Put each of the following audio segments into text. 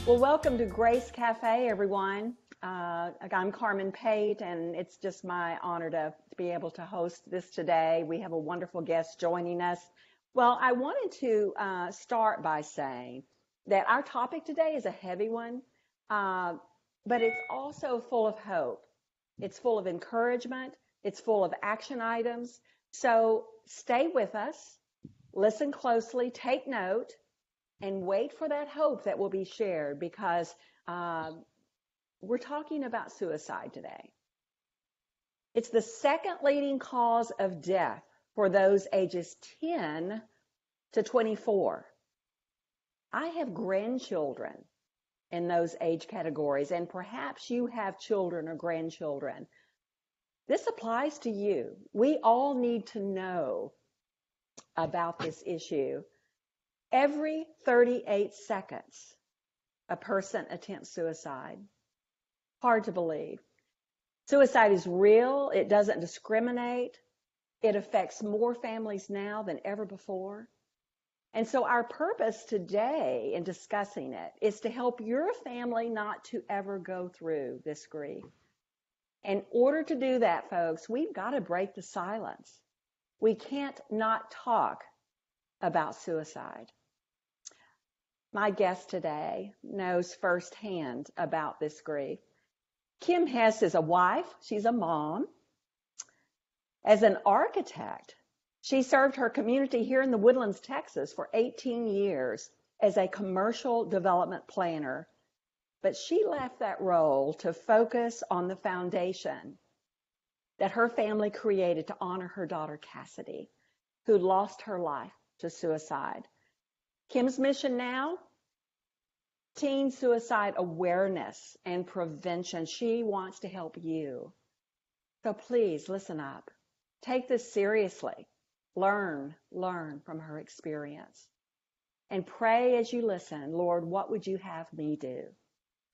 Well, welcome to Grace Cafe, everyone. I'm Carmen Pate, and it's just my honor to be able to host this today. We have a wonderful guest joining us. Well, I wanted to start by saying that our topic today is a heavy one, uh, but it's also full of hope. It's full of encouragement. It's full of action items. So stay with us, listen closely, take note, and wait for that hope that will be shared because uh, we're talking about suicide today. It's the second leading cause of death for those ages 10 to 24. I have grandchildren in those age categories, and perhaps you have children or grandchildren. This applies to you. We all need to know about this issue. Every 38 seconds, a person attempts suicide. Hard to believe. Suicide is real. It doesn't discriminate. It affects more families now than ever before. And so our purpose today in discussing it is to help your family not to ever go through this grief. In order to do that, folks, we've got to break the silence. We can't not talk about suicide. My guest today knows firsthand about this grief. Kim Hess is a wife. She's a mom. As an architect, she served her community here in the Woodlands, Texas for 18 years as a commercial development planner. But she left that role to focus on the foundation that her family created to honor her daughter, Cassidy, who lost her life to suicide. Kim's mission now, teen suicide awareness and prevention. She wants to help you. So please listen up. Take this seriously. Learn from her experience. And pray as you listen, Lord, what would you have me do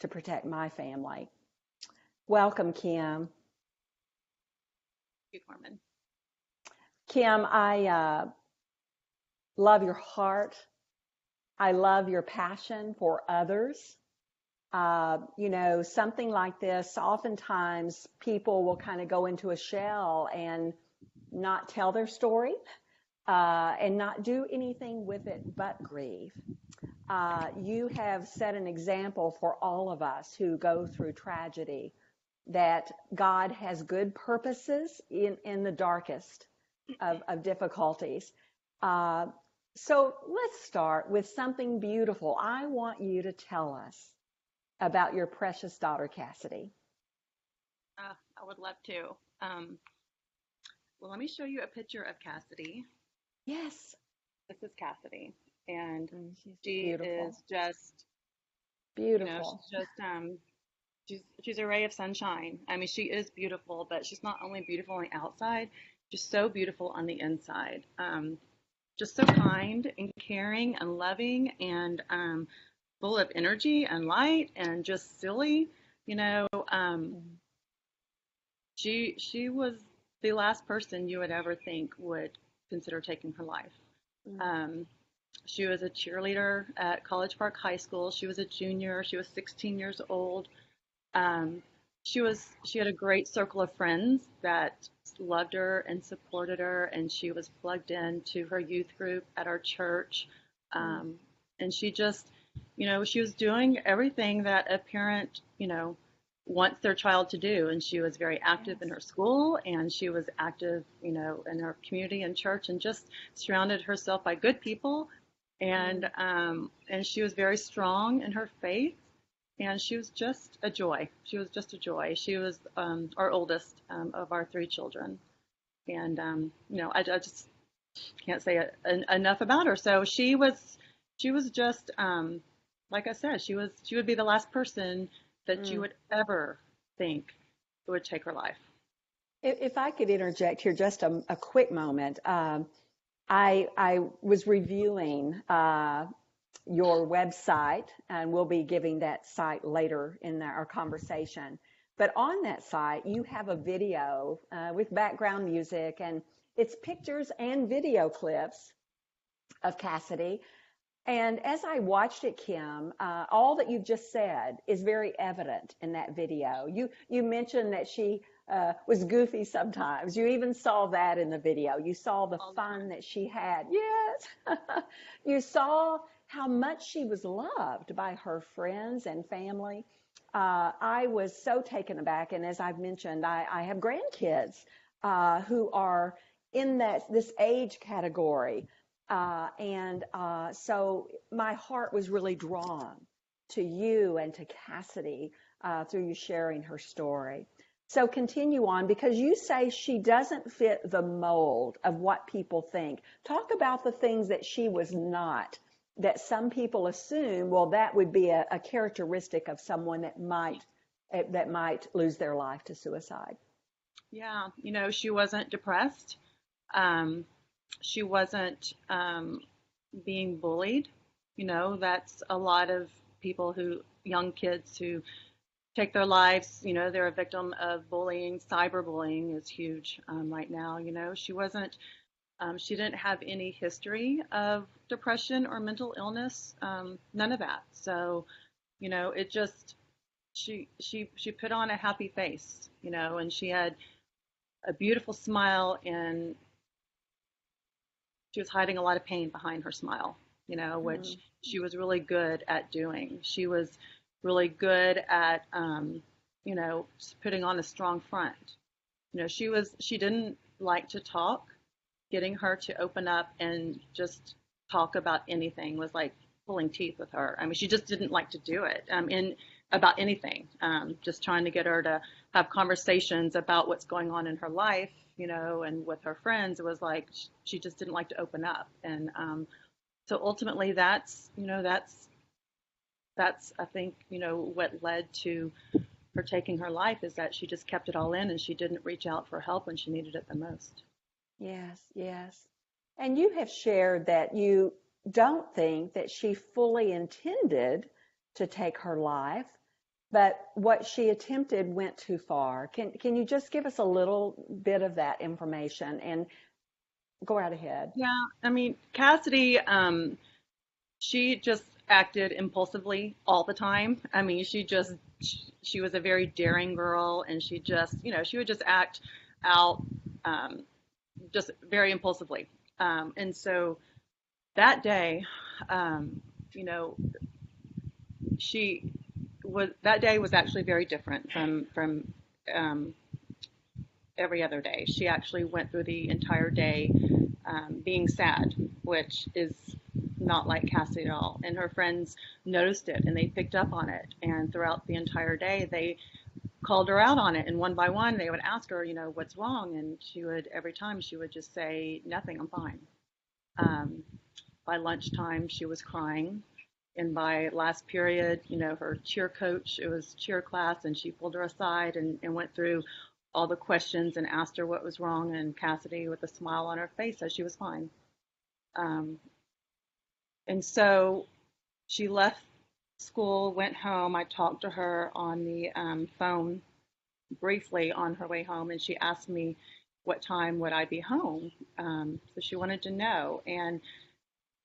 to protect my family? Welcome, Kim. Thank you, Carmen. Kim, I love your heart. I love your passion for others. Something like this, oftentimes people will kind of go into a shell and not tell their story and not do anything with it but grieve. You have set an example for all of us who go through tragedy that God has good purposes in the darkest of difficulties. So let's start with something beautiful. I want you to tell us about your precious daughter, Cassidy. I would love to. Well, let me show you a picture of Cassidy. Yes. This is Cassidy, and She's she beautiful. is just, Beautiful. she's a ray of sunshine. I mean, she is beautiful, but she's not only beautiful on the outside, she's so beautiful on the inside. Just so kind and caring and loving and full of energy and light and just silly. You know, she was the last person you would ever think would consider taking her life. Um, she was a cheerleader at College Park High School. She was a junior. She was 16 years old. Um, she had a great circle of friends that loved her and supported her, and she was plugged into her youth group at our church. Um, and she just, she was doing everything that a parent, wants their child to do. And she was very active in her school, and she was active, in her community and church, and just surrounded herself by good people. And she was very strong in her faith, and she was just a joy. She was just a joy. She was our oldest of our three children, and I just can't say enough about her. So she was just like I said, she would be the last person that you would ever think would take her life. If I could interject here just a quick moment. I was reviewing your website, and we'll be giving that site later in our conversation. But on that site, you have a video with background music, and it's pictures and video clips of Cassidy. And as I watched it, Kim, all that you've just said is very evident in that video. You mentioned that she was goofy sometimes. You even saw that in the video. You saw the All the fun time. that she had. Yes. You saw how much she was loved by her friends and family. I was so taken aback. And as I've mentioned, I have grandkids who are in this age category. So my heart was really drawn to you and to Cassidy through you sharing her story. So continue on, because you say she doesn't fit the mold of what people think. Talk about the things that she was not, that some people assume, well, that would be a characteristic of someone that might lose their life to suicide. Yeah, she wasn't depressed. Um, she wasn't being bullied. That's a lot of people young kids who take their lives, they're a victim of bullying. Cyberbullying is huge right now. She didn't have any history of depression or mental illness, none of that. So, it just, she put on a happy face, and she had a beautiful smile, and she was hiding a lot of pain behind her smile, which Mm. she was really good at doing. She was really good at, putting on a strong front. She didn't like to talk. Getting her to open up and just talk about anything was like pulling teeth with her. I mean, she just didn't like to do it about anything. Just trying to get her to have conversations about what's going on in her life, and with her friends. It was like she just didn't like to open up. And so ultimately, that's I think what led to her taking her life, is that she just kept it all in and she didn't reach out for help when she needed it the most. Yes, yes. And you have shared that you don't think that she fully intended to take her life, but what she attempted went too far. Can you just give us a little bit of that information and go right ahead? Yeah, I mean, Cassidy, she just acted impulsively all the time. I mean, she was a very daring girl, and she would just act out, um, just very impulsively. And so that day, um, you know, she that day was actually very different from um, every other day. She actually went through the entire day being sad, which is not like Cassie at all. And her friends noticed it and they picked up on it. And throughout the entire day, they called her out on it. And one by one, they would ask her, what's wrong? And every time, she would just say, nothing, I'm fine. Um, by lunchtime, she was crying. And by last period, her cheer coach, it was cheer class, and she pulled her aside and went through all the questions and asked her what was wrong. And Cassidy, with a smile on her face, said she was fine. Um, and so she left school, went home. I talked to her on the phone briefly on her way home, and she asked me what time would I be home. So she wanted to know. And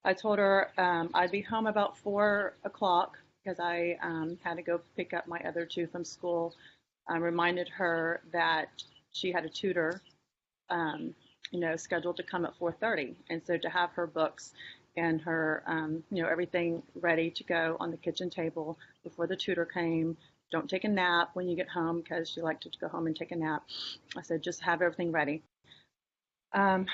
I told her I'd be home about 4 o'clock because I had to go pick up my other two from school. I reminded her that she had a tutor, scheduled to come at 4:30, and so to have her books and her, everything ready to go on the kitchen table before the tutor came. Don't take a nap when you get home, because she liked to go home and take a nap. I said, just have everything ready. Um,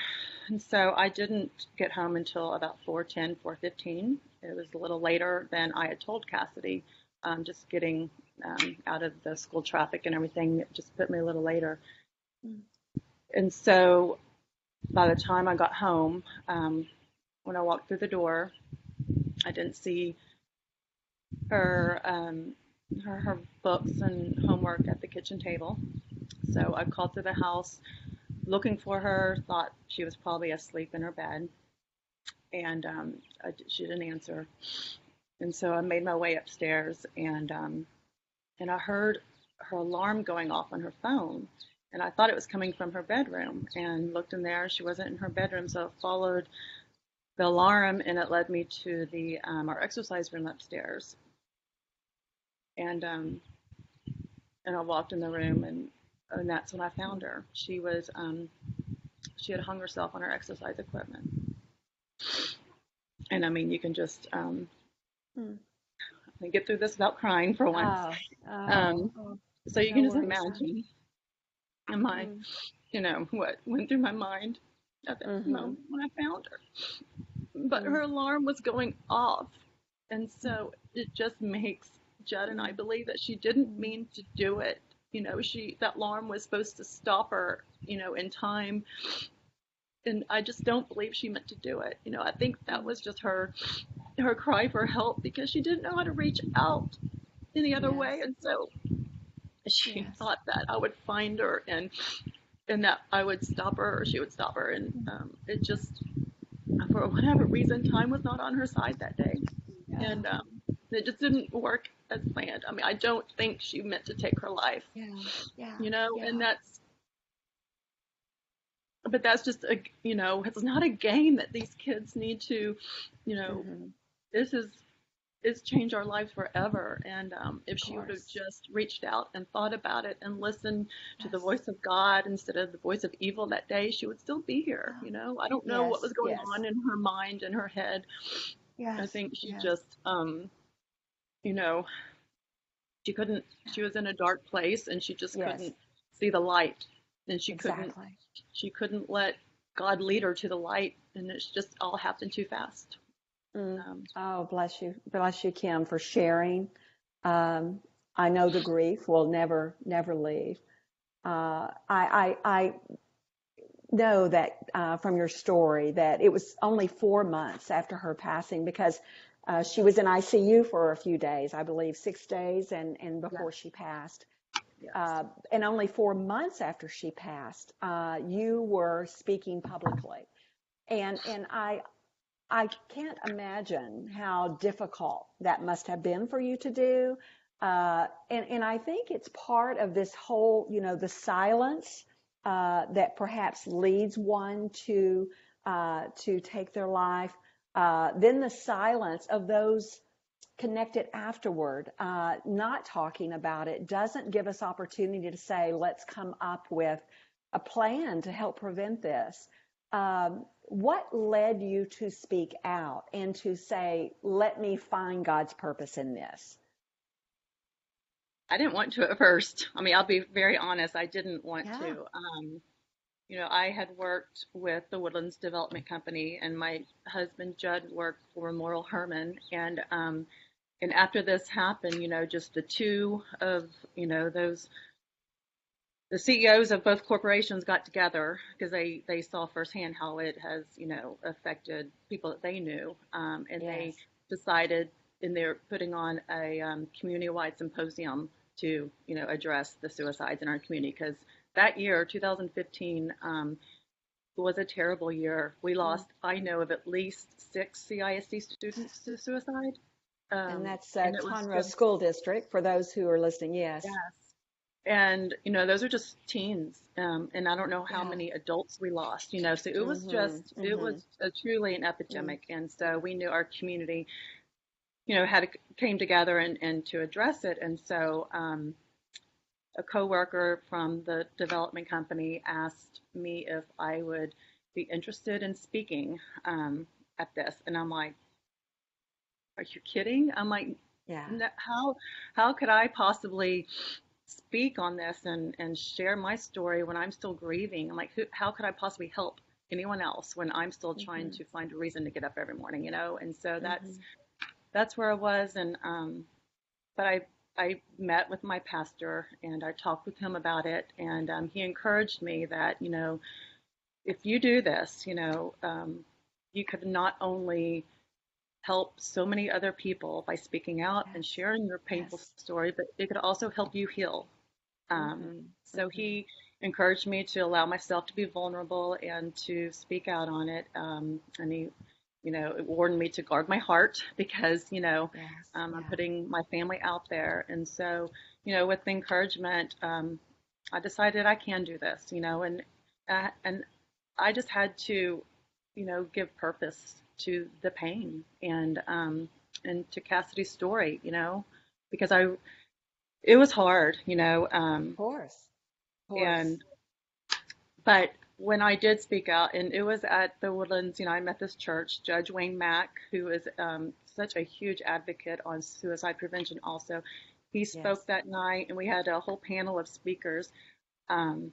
and so I didn't get home until about 4:10, 4:15. It was a little later than I had told Cassidy. Just getting out of the school traffic and everything, it just put me a little later. Mm. And so by the time I got home, when I walked through the door, I didn't see her, her books and homework at the kitchen table. So I called through the house looking for her, thought she was probably asleep in her bed, and she didn't answer. And so I made my way upstairs, and I heard her alarm going off on her phone, and I thought it was coming from her bedroom, and looked in there. She wasn't in her bedroom, so I followed the alarm, and it led me to the our exercise room upstairs. And I walked in the room, and that's when I found her. She had hung herself on her exercise equipment. And I mean, you can just Mm. get through this without crying for once. Oh, Um, oh, so you no can just worries, hon. imagine Mm. what went through my mind at that Mm-hmm. moment when I found her. But Mm. her alarm was going off. And so it just makes Judd and I Mm. believe that she didn't Mm. mean to do it. That alarm was supposed to stop her, in time. And I just don't believe she meant to do it. I think that Mm. was just her cry for help because she didn't know how to reach out any other Yes, way. And so she yes. thought that I would find her and that I would stop her or she would stop her. And Mm. it just, for whatever reason, time was not on her side that day. And Oh, it just didn't work as planned. I mean, I don't think she meant to take her life, yeah, yeah, and yeah. that's just it's not a game that these kids need to, you know, Mm-hmm. this is it's changed our lives forever. And if Of she would have course. just reached out and thought about it and listened to the Yes. voice of God instead of the voice of evil that day, she would still be here. Oh, I don't know what yes, was going yes, on in her mind and her head. I yes, think she yes, just, you know, she was in a dark place and she just yes, couldn't see the light, and exactly. she couldn't let God lead her to the light, and it's just all happened too fast. Mm. Um, Oh, bless you, Kim, for sharing. Um, I know the grief will never, never leave. I know that from your story that it was only 4 months after her passing because she was in ICU for a few days, I believe 6 days, and yes, before she passed. yes. And only 4 months after she passed, you were speaking publicly. And I can't imagine how difficult that must have been for you to do. And I think it's part of this whole, the silence that perhaps leads one to take their life. Then the silence of those connected afterward, not talking about it, doesn't give us opportunity to say, let's come up with a plan to help prevent this. What led you to speak out and to say, let me find God's purpose in this? I didn't want to at first. I mean, I'll be very honest, I didn't want Yeah. to. I had worked with the Woodlands Development Company, and my husband Judd worked for Memorial Herman, and after this happened, just the two of those the CEOs of both corporations got together because they saw firsthand how it has affected people that they knew, and they Yes. decided, and they're putting on a community-wide symposium to address the suicides in our community because that year 2015 was a terrible year. We Mm. lost, I know of at least 6 CISD students to suicide, And that's and it was Conroe just, School District for those who are listening. Yes. yes. And those are just teens, and I don't know how Yeah. many adults we lost. So Mm-hmm. it Mm-hmm. was truly an Mm. epidemic, and so we knew our community, had came together and to address it. And so a coworker from the development company asked me if I would be interested in speaking at this, and I'm like, "Are you kidding?" I'm like, Yeah. "No, how could I possibly speak on this and share my story when I'm still grieving? I'm like, how could I possibly help anyone else when I'm still trying Mm-hmm. to find a reason to get up every morning, And so Mm-hmm. that's where I was, and but I met with my pastor and I talked with him about it, and he encouraged me that if you do this, you could not only help so many other people by speaking out and Yes. sharing your painful Yes. story, but it could also help you heal. Mm-hmm. So Mm-hmm. he encouraged me to allow myself to be vulnerable and to speak out on it. And he, warned me to guard my heart because, Yes. I'm Yeah. putting my family out there. And so, with the encouragement, I decided I can do this, and I just had to give purpose to the pain and to Cassidy's story, because it was hard, Of course. Of course. and but when I did speak out, and it was at the Woodlands, I met this church, Judge Wayne Mack, who is such a huge advocate on suicide prevention also. He Yes. spoke that night, and we had a whole panel of speakers. Um,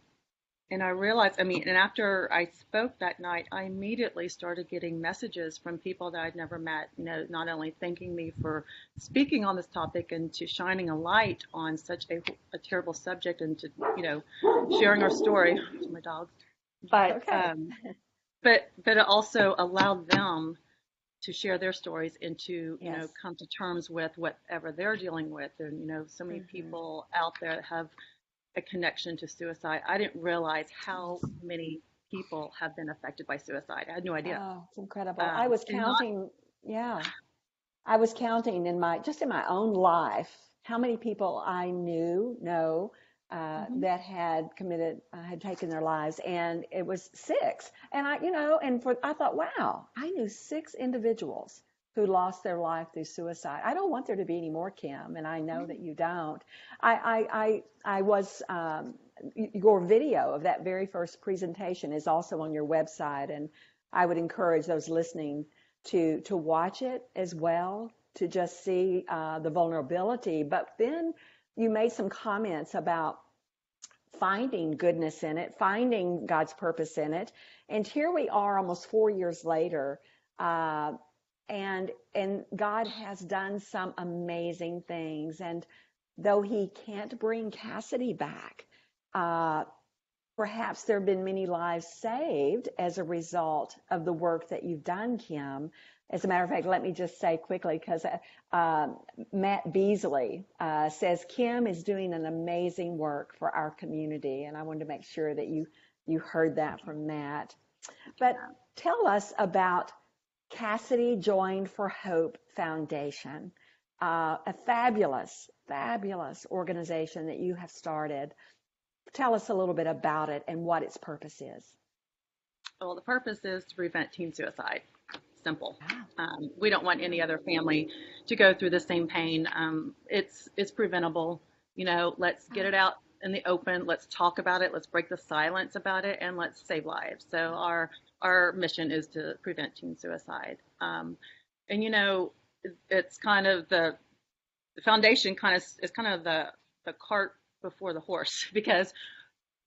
and I realized, and after I spoke that night, I immediately started getting messages from people that I'd never met, not only thanking me for speaking on this topic and to shining a light on such a terrible subject and to, sharing our story, my dogs, but Okay. but it also allowed them to share their stories and to Yes. come to terms with whatever they're dealing with. And so many Hmm. people out there that have a connection to suicide. I didn't realize how Yes. many people have been affected by suicide. I had no idea. Oh, it's incredible. I was And not counting, yeah, I was counting in my own life how many people I know mhm. that had taken their lives, and it was six. And I thought, wow, I knew six individuals who lost their life through suicide. I don't want there to be any more, Kim, and I know that you don't. I was your video of that very first presentation is also on your website, and I would encourage those listening to watch it as well, to just see the vulnerability. But then you made some comments about finding goodness in it, finding God's purpose in it, and here we are, almost 4 years later, uh, and God has done some amazing things. And though He can't bring Cassidy back, uh, perhaps there have been many lives saved as a result of the work that you've done, Kim. As a matter of fact, let me just say quickly, because uh, Matt Beasley says Kim is doing an amazing work for our community, and I wanted to make sure that you heard that from Matt. But tell us about Cassidy Joined for Hope Foundation, a fabulous organization that you have started. Tell us a little bit about it and what its purpose is. Well, the purpose is to prevent teen suicide. Simple. Wow. We don't want any other family to go through the same pain. It's preventable. Let's get it out in the open. Let's talk about it. Let's break the silence about it, and let's save lives. So our mission is to prevent teen suicide. And it's kind of the foundation is kind of the cart before the horse because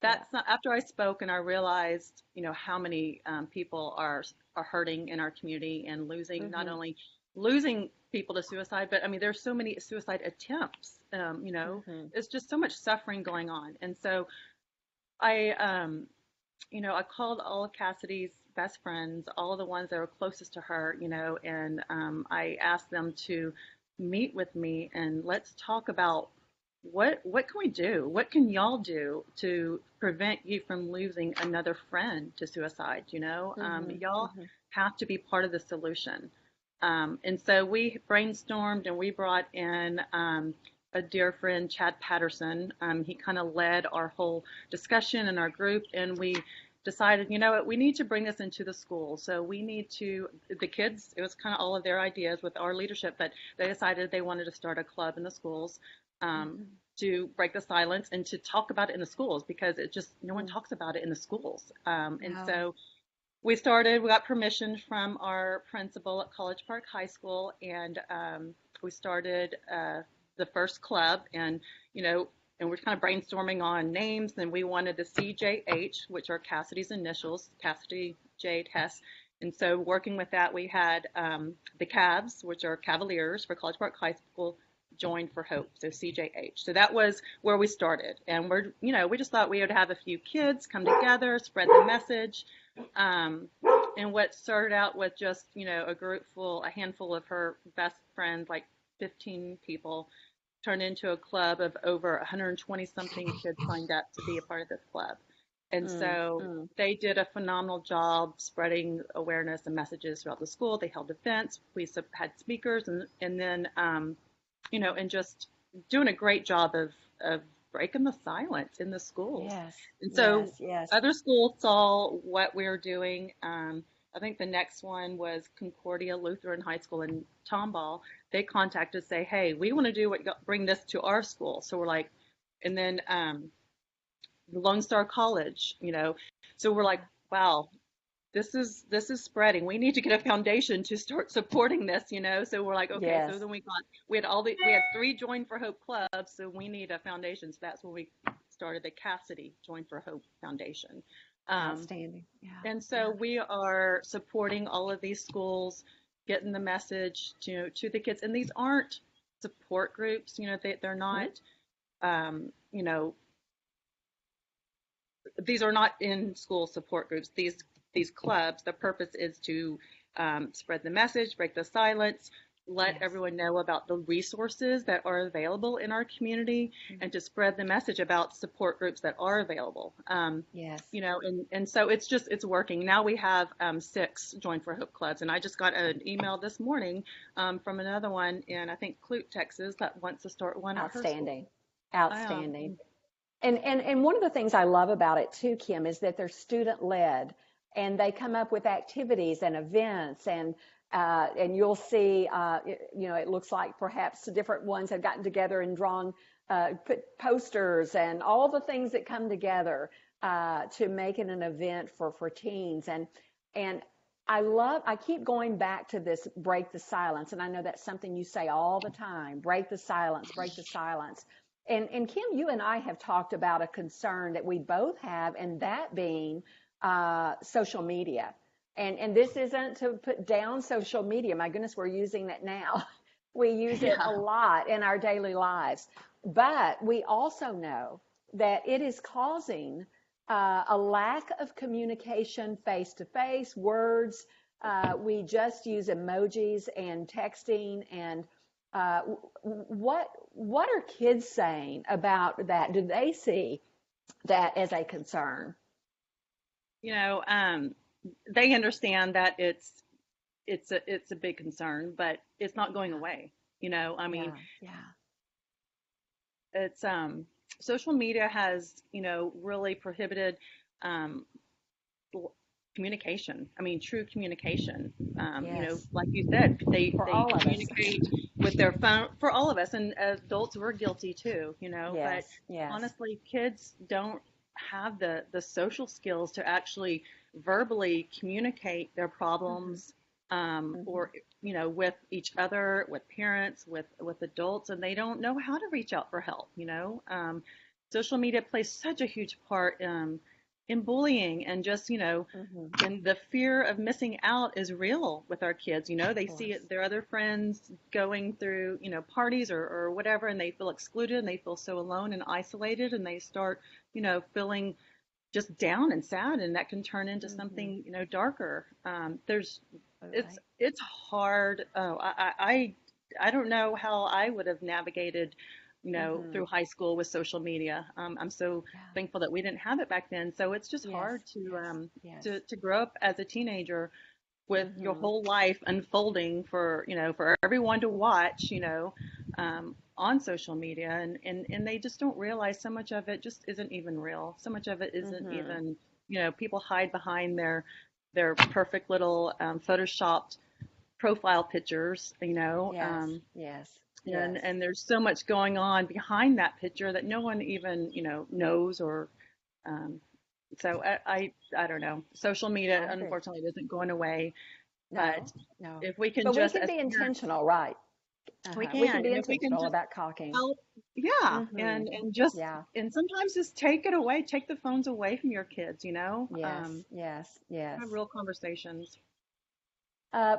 Yeah. that's not after I spoke and I realized, how many people are hurting in our community and losing not Mm-hmm. only losing people to suicide, but there's so many suicide attempts. Mm-hmm. It's just so much suffering going on, and so I, I called all of Cassidy's best friends, all the ones that were closest to her, and I asked them to meet with me and let's talk about what can we do? What can y'all do to prevent you from losing another friend to suicide? Mm-hmm. Y'all Mm-hmm. have to be part of the solution. And so we brainstormed and we brought in a dear friend, Chad Patterson. He kind of led our whole discussion in our group, and we decided, what, we need to bring this into the school. So we need to, the kids, it was kind of all of their ideas with our leadership, but they decided they wanted to start a club in the schools um, Mm-hmm. to break the silence and to talk about it in the schools because it just, no one Mm-hmm. talks about it in the schools. And No. so we got permission from our principal at College Park High School, and we started the first club, and we're kind of brainstorming on names, and we wanted the CJH, which are Cassidy's initials, Cassidy Jade Hess. And so working with that, we had the Cavs, which are Cavaliers for College Park High School, joined for hope, so CJH. So that was where we started, and we just thought we would have a few kids come together, spread the message, um, and what started out with just a handful of her best friends, like 15 people, turned into a club of over 120 something kids signed up to be a part of this club. And so Mm-hmm. they did a phenomenal job spreading awareness and messages throughout the school. They held events. We had speakers, and then and just doing a great job of breaking the silence in the schools. Yes. And Yes. so Yes. other schools saw what we were doing. I think the next one was Concordia Lutheran High School in Tomball. They contacted, say, hey, we want to bring this to our school. So we're like, and then Lone Star College, so we're like, wow, this is spreading. We need to get a foundation to start supporting this, So we're like, okay. Yes. So then we had 3 Join for Hope clubs, so we need a foundation. So that's when we started the Cassidy Join for Hope Foundation. Outstanding. Yeah. And so we are supporting all of these schools, getting the message to the kids. And these aren't support groups, they're not, you know, these are not in school support groups. These clubs, the purpose is to spread the message, break the silence, let everyone know about the resources that are available in our community, and to spread the message about support groups that are available. And so it's working. Now we have 6 Join for Hope clubs, and I just got an email this morning from another one in, I think, Clute, Texas, that wants to start one at her school. Outstanding. And one of the things I love about it too, Kim, is that they're student led, and they come up with activities and events, and you'll see, it looks like perhaps different ones have gotten together and drawn, put posters and all the things that come together to make it an event for teens. And I keep going back to this break the silence, and I know that's something you say all the time, break the silence, break the silence. And Kim, you and I have talked about a concern that we both have, and that being social media. And this isn't to put down social media. My goodness, we're using it now. We use it a lot in our daily lives. But we also know that it is causing a lack of communication face-to-face, words. We just use emojis and texting. And what are kids saying about that? Do they see that as a concern? They understand that it's a big concern, but it's not going away. It's social media has really prohibited communication. I mean, true communication. Like you said, they communicate with their phone. For all of us, and adults, we're guilty too. But honestly, kids don't have the social skills to actually verbally communicate their problems, or with each other, with parents, with adults, and they don't know how to reach out for help. Social media plays such a huge part in bullying, and just and the fear of missing out is real with our kids. They see their other friends going through parties or whatever, and they feel excluded, and they feel so alone and isolated, and they start feeling just down and sad, and that can turn into something darker. It's hard. I don't know how I would have navigated through high school with social media. I'm so thankful that we didn't have it back then. So it's just hard to grow up as a teenager with your whole life unfolding for everyone to watch, on social media, and they just don't realize so much of it just isn't even real. So much of it isn't even, people hide behind their perfect little photoshopped profile pictures, and there's so much going on behind that picture that no one even knows, or so I don't know. Social media unfortunately isn't going away, but if we can we can be intentional, right? We can. We can be if we can intentional just about caulking. help, and just and sometimes just take it away, take the phones away from your kids. Yes. Have real conversations.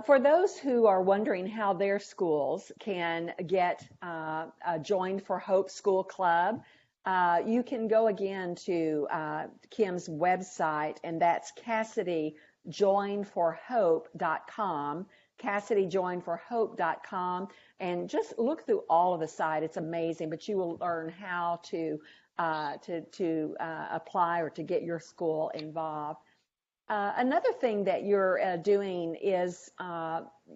For those who are wondering how their schools can get a Join for Hope School Club, you can go again to Kim's website, and that's CassidyJoinForHope.com, CassidyJoinForHope.com, and just look through all of the site. It's amazing, but you will learn how to apply or to get your school involved. Another thing that you're doing is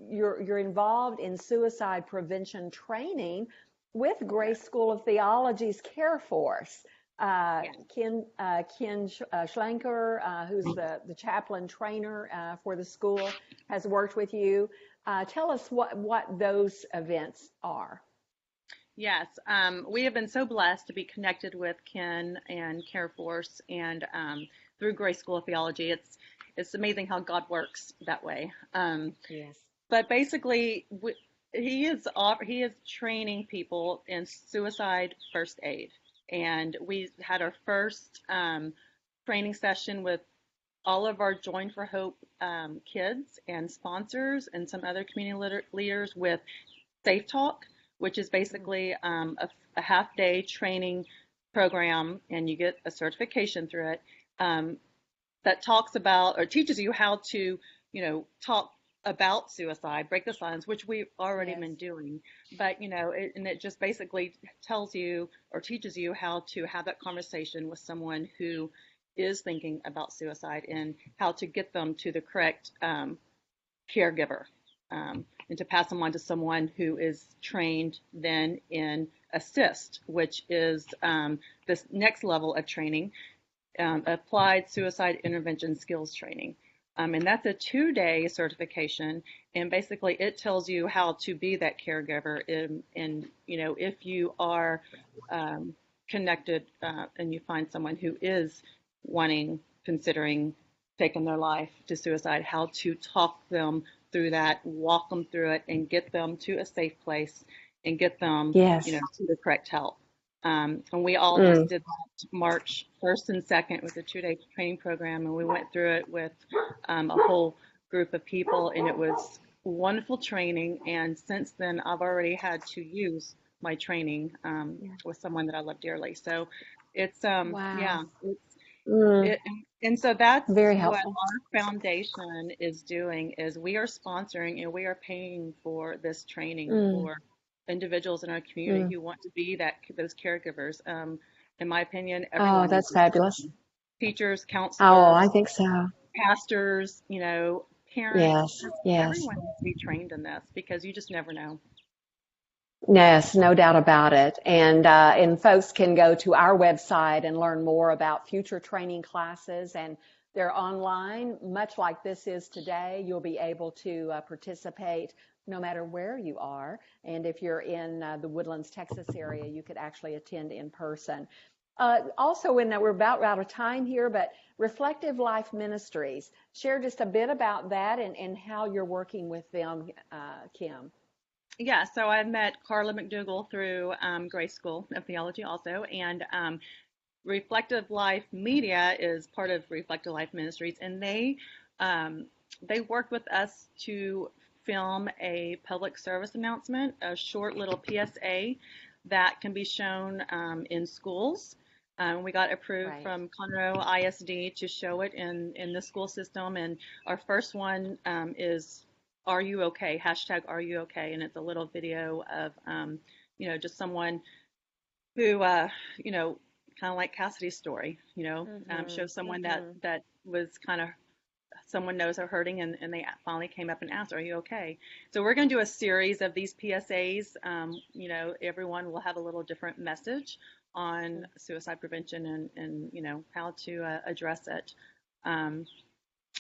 you're involved in suicide prevention training with Grace School of Theology's Care Force. Yeah. Ken Schlenker, who's the chaplain trainer for the school, has worked with you. Tell us what those events are. Yes, we have been so blessed to be connected with Ken and Care Force and through Grace School of Theology. It's amazing how God works that way. Yes. But basically, he is training people in suicide first aid, and we had our first training session with all of our Join for Hope kids and sponsors and some other community leaders with Safe Talk, which is basically a half day training program, and you get a certification through it that talks about or teaches you how to, talk about suicide, break the silence, which we've already Yes. been doing. But, and it just basically tells you or teaches you how to have that conversation with someone who is thinking about suicide and how to get them to the correct caregiver, and to pass them on to someone who is trained then in assist, which is this next level of training, applied suicide intervention skills training. And that's a 2-day certification. And basically it tells you how to be that caregiver if you are connected and you find someone who is considering taking their life to suicide, how to talk them through that, walk them through it, and get them to a safe place and get them, Yes. to the correct help. And we all just Mm. did that March 1st and 2nd with a 2-day training program, and we went through it with a whole group of people, and it was wonderful training. And since then, I've already had to use my training Yeah. with someone that I love dearly. So it's Wow. it's Mm. it, and so that's Very what helpful. our foundation is doing is we are sponsoring and we are paying for this training Mm. for individuals in our community Mm. who want to be those caregivers. In my opinion, Oh, everyone needs that's to be fabulous. teachers, Oh, I counselors, think so. pastors, parents, Yes. Yes. everyone needs to be trained in this because you just never know. Yes, no doubt about it. And folks can go to our website and learn more about future training classes, and they're online, much like this is today. You'll be able to participate no matter where you are. And if you're in the Woodlands, Texas area, you could actually attend in person. Also, in that we're about out of time here, but Reflective Life Ministries, share just a bit about that and how you're working with them, Kim. Yeah, so I met Carla McDougall through Grace School of Theology also, and Reflective Life Media is part of Reflective Life Ministries, and they worked with us to film a public service announcement, a short little PSA that can be shown in schools. We got approved Right. from Conroe ISD to show it in the school system, and our first one is "Are you okay?" hashtag Are you okay? And it's a little video of just someone who kind of like Cassidy's story, Mm-hmm. shows someone that Mm-hmm. that was kind of someone knows they're hurting and they finally came up and asked, "Are you okay?" So we're going to do a series of these PSAs. Everyone will have a little different message on suicide prevention and how to address it. Um,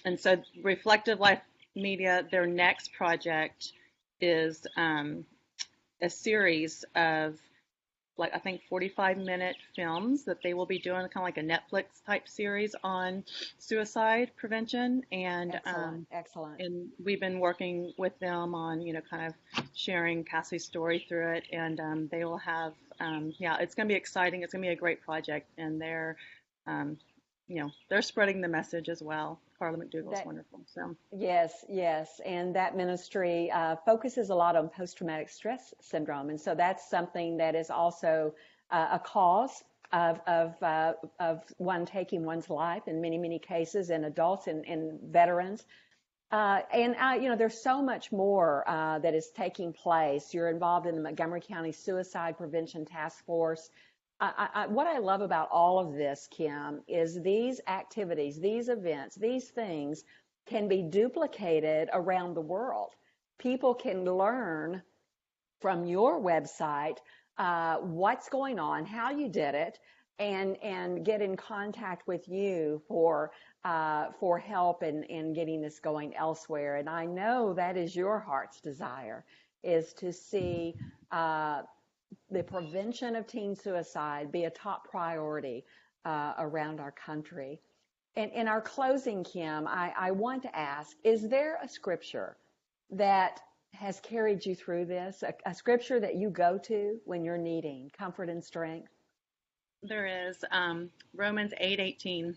and so Reflective Life Media, their next project is a series of like I think 45-minute films that they will be doing kind of like a Netflix type series on suicide prevention, Excellent. Excellent. and we've been working with them on kind of sharing Cassie's story through it, and they will have it's going to be exciting. It's going to be a great project, and um, they're spreading the message as well. Carla McDougall's That wonderful. So Yes, yes, and that ministry focuses a lot on post-traumatic stress syndrome, and so that's something that is also a cause of one taking one's life in many many cases in adults and veterans. There's so much more that is taking place. You're involved in the Montgomery County Suicide Prevention Task Force. What I love about all of this, Kim, is these activities, these events, these things can be duplicated around the world. People can learn from your website what's going on, how you did it, and get in contact with you for help and getting this going elsewhere. And I know that is your heart's desire, is to see the prevention of teen suicide be a top priority around our country. And in our closing, Kim, I want to ask, is there a scripture that has carried you through this, a scripture that you go to when you're needing comfort and strength? There is Romans 8:18.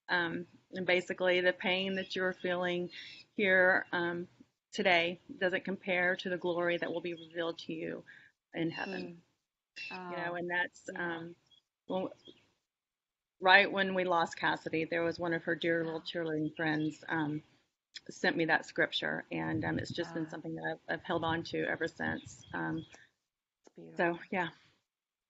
And basically, the pain that you're feeling here today doesn't compare to the glory that will be revealed to you in heaven. And that's well, right when we lost Cassidy, there was one of her dear little cheerleading friends sent me that scripture, and it's just been something that I've held on to ever since. So, yeah.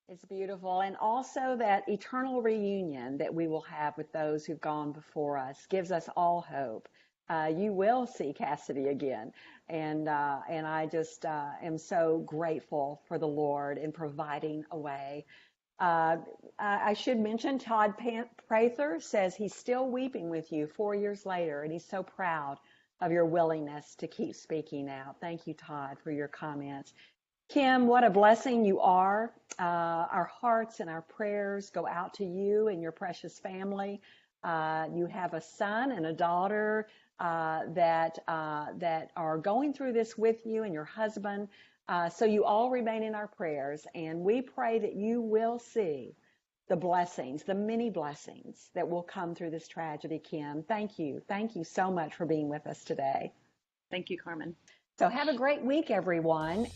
It's beautiful. And also that eternal reunion that we will have with those who've gone before us gives us all hope. You will see Cassidy again. And I just am so grateful for the Lord in providing a way. I should mention Todd Prather says he's still weeping with you 4 years later, and he's so proud of your willingness to keep speaking out. Thank you, Todd, for your comments. Kim, what a blessing you are. Our hearts and our prayers go out to you and your precious family. You have a son and a daughter that are going through this with you, and your husband. So you all remain in our prayers, and we pray that you will see the blessings, the many blessings that will come through this tragedy, Kim. Thank you. Thank you so much for being with us today. Thank you, Carmen. So have a great week, everyone.